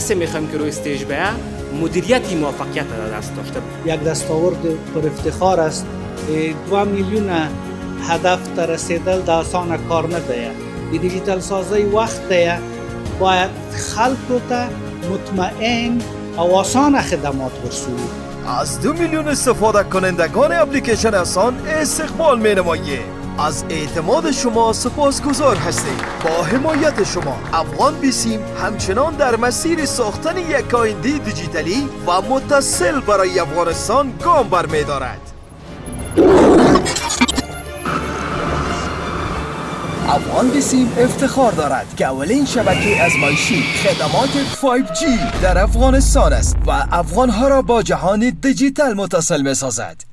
کسی میخوایم که روی استیج بیا مدیریت موفقیت را دست داشته باشه. یک دستاورد پر افتخار است. 2 میلیون هدف تا رسیدل د آسان کار نه دی. د دیجیتال سازی وخت دی. باید خلق ته مطمئن او آسان خدمات برسونی. از 2 میلیون استفاده کنندگان اپلیکیشن احسان استقبال می نماییم. از اعتماد شما سپاسگزار هستیم. با حمایت شما افغان بیسیم همچنان در مسیر ساختن یک آینده دیجیتالی و متصل برای افغانستان گام برمی دارد. افغان بیسیم افتخار دارد که اولین شبکه ازمایشی خدمات 5G در افغانستان است و افغانها را با جهان دیجیتال متصل می سازد.